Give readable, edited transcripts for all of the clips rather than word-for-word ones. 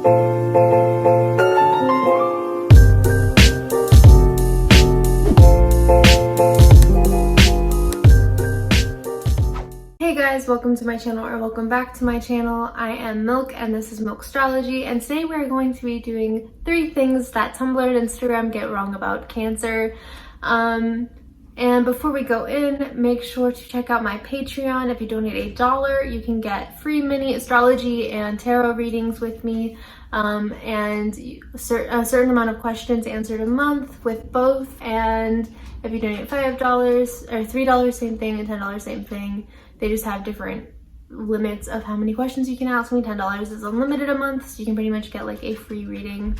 Hey guys, welcome to my channel, or welcome back to my channel. I am Milk and this is Milk Astrology, and today we're going to be doing 3 things that Tumblr and Instagram get wrong about Cancer. And before we go in, make sure to check out my Patreon. If you donate $1, you can get free mini astrology and tarot readings with me, and a certain amount of questions answered a month with both. And if you donate $5 or $3, same thing, and $10, same thing. They just have different limits of how many questions you can ask me. $10 is unlimited a month, so you can pretty much get like a free reading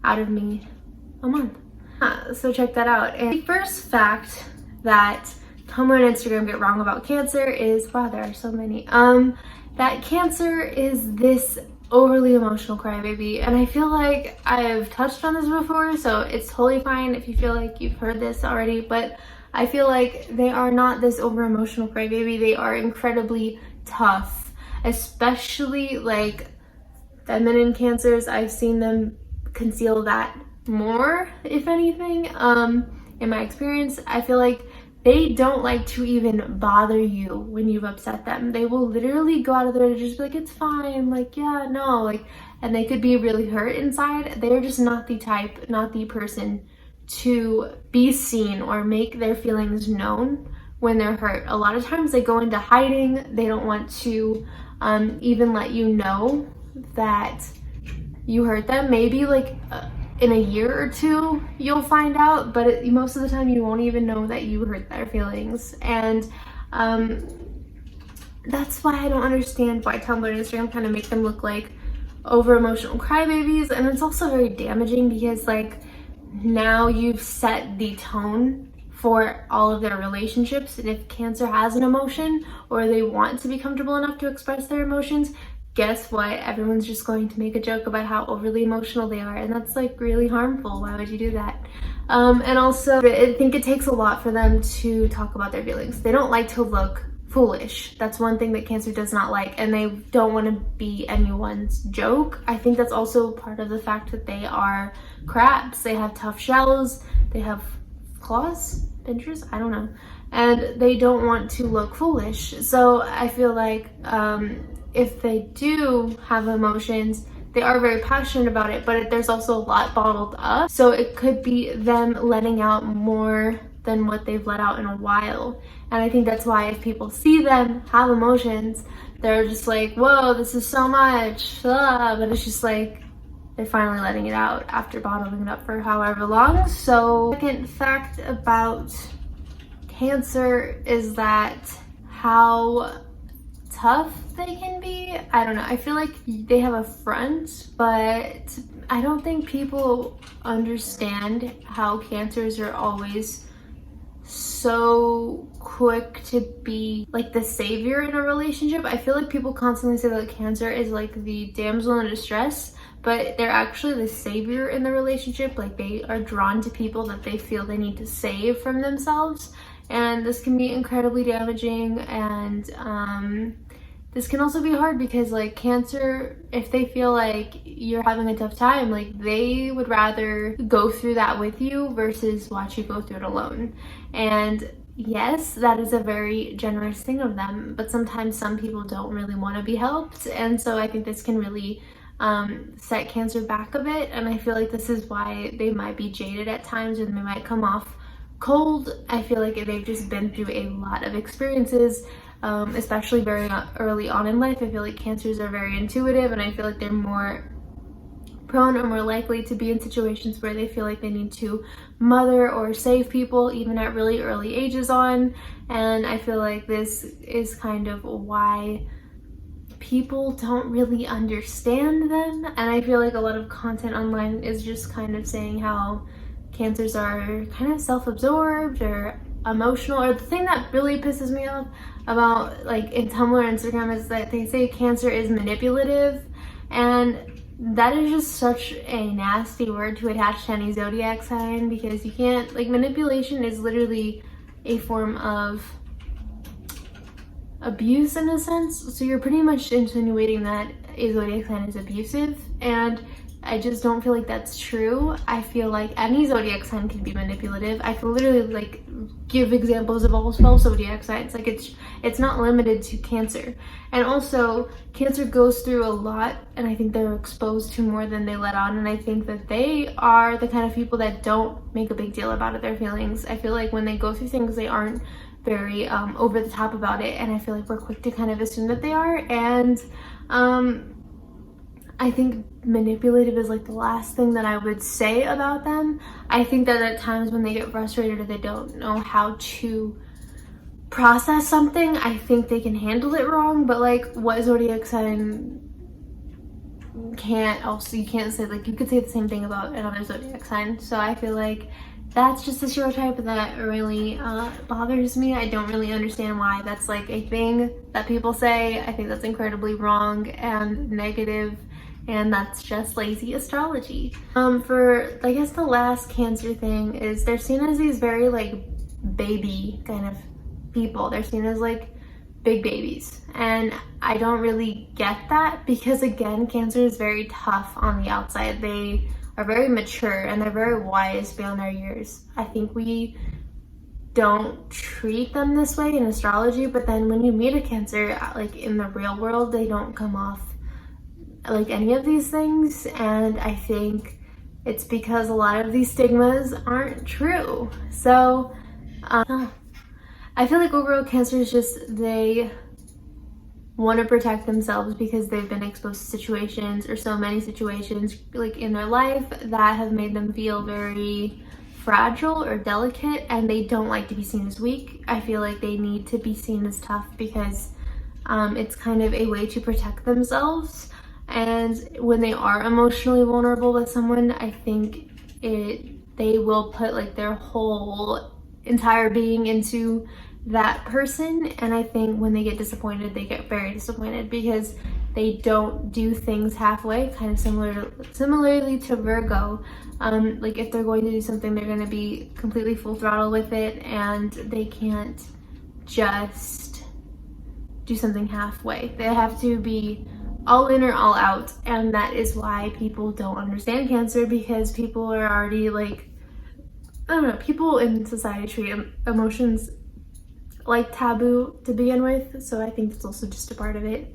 out of me a month. So check that out. And the first fact that Tumblr and Instagram get wrong about Cancer is, wow, there are so many, that Cancer is this overly emotional crybaby. And I feel like I've touched on this before, so it's totally fine if you feel like you've heard this already, but I feel like they are not this over emotional crybaby. They are incredibly tough, especially like feminine Cancers. I've seen them conceal that more, if anything. In my experience, I feel like they don't like to even bother you when you've upset them. They will literally go out of their way to just be like, it's fine, like, yeah, no, like, and they could be really hurt inside. They're just not the type, not the person to be seen or make their feelings known when they're hurt. A lot of times they go into hiding. They don't want to even let you know that you hurt them. Maybe like in a year or two you'll find out, but most of the time you won't even know that you hurt their feelings. And that's why I don't understand why Tumblr and Instagram kind of make them look like over emotional crybabies. And it's also very damaging because like now you've set the tone for all of their relationships. And if Cancer has an emotion or they want to be comfortable enough to express their emotions, guess what? Everyone's just going to make a joke about how overly emotional they are, and that's like really harmful. Why would you do that? And also, I think it takes a lot for them to talk about their feelings. They don't like to look foolish. That's one thing that Cancer does not like, and they don't want to be anyone's joke. I think that's also part of the fact that they are crabs. They have tough shells, they have claws, pincers, I don't know, and they don't want to look foolish. So I feel like if they do have emotions, they are very passionate about it, but there's also a lot bottled up. So it could be them letting out more than what they've let out in a while. And I think that's why if people see them have emotions, they're just like, whoa, this is so much, but it's just like they're finally letting it out after bottling it up for however long. So second fact about Cancer is that how tough they can be. I don't know, I feel like they have a front, but I don't think people understand how Cancers are always so quick to be like the savior in a relationship. I feel like people constantly say that Cancer is like the damsel in distress, but they're actually the savior in the relationship. Like they are drawn to people that they feel they need to save from themselves, and this can be incredibly damaging. And this can also be hard because like Cancer, if they feel like you're having a tough time, like they would rather go through that with you versus watch you go through it alone. And yes, that is a very generous thing of them, but sometimes some people don't really want to be helped. And so I think this can really set Cancer back a bit. And I feel like this is why they might be jaded at times, and they might come off cold. I feel like they've just been through a lot of experiences, especially very early on in life. I feel like Cancers are very intuitive, and I feel like they're more prone or more likely to be in situations where they feel like they need to mother or save people even at really early ages on. And I feel like this is kind of why people don't really understand them. And I feel like a lot of content online is just kind of saying how Cancers are kind of self-absorbed or emotional. Or the thing that really pisses me off about like in Tumblr and Instagram is that they say Cancer is manipulative, and that is just such a nasty word to attach to any zodiac sign, because you can't, like, manipulation is literally a form of abuse in a sense. So you're pretty much insinuating that a zodiac sign is abusive, and I just don't feel like that's true. I feel like any zodiac sign can be manipulative. I can literally like give examples of all 12 zodiac signs. Like it's not limited to Cancer. And also Cancer goes through a lot, and I think they're exposed to more than they let on, and I think that they are the kind of people that don't make a big deal about it, their feelings. I feel like when they go through things, they aren't very over the top about it, and I feel like we're quick to kind of assume that they are. And I think manipulative is like the last thing that I would say about them. I think that at times when they get frustrated or they don't know how to process something, I think they can handle it wrong. But like, what zodiac sign can't also, you can't say, like, you could say the same thing about another zodiac sign. So I feel like that's just a stereotype that really bothers me. I don't really understand why that's like a thing that people say. I think that's incredibly wrong and negative, and that's just lazy astrology. For I guess the last Cancer thing is they're seen as these very like baby kind of people. They're seen as like big babies, and I don't really get that, because again, Cancer is very tough on the outside. They are very mature and they're very wise beyond their years. I think we don't treat them this way in astrology, but then when you meet a Cancer, like in the real world, they don't come off like any of these things. And I think it's because a lot of these stigmas aren't true. So I feel like overall Cancer is just, they want to protect themselves because they've been exposed to situations, or so many situations like in their life, that have made them feel very fragile or delicate, and they don't like to be seen as weak. I feel like they need to be seen as tough because it's kind of a way to protect themselves. And when they are emotionally vulnerable with someone, I think they will put like their whole entire being into that person. And I think when they get disappointed, they get very disappointed because they don't do things halfway, kind of similarly to Virgo. Like if they're going to do something, they're going to be completely full throttle with it, and they can't just do something halfway. They have to be all in or all out, and that is why people don't understand Cancer, because people are already like, I don't know, people in society treat emotions like taboo to begin with, so I think it's also just a part of it.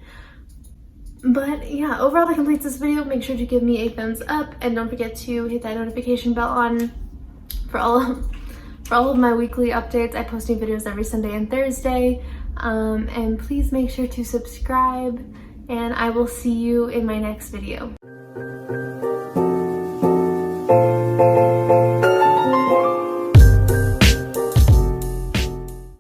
But yeah, overall that completes this video. Make sure to give me a thumbs up, and don't forget to hit that notification bell on for all of my weekly updates. I post new videos every Sunday and Thursday, and please make sure to subscribe, and I will see you in my next video.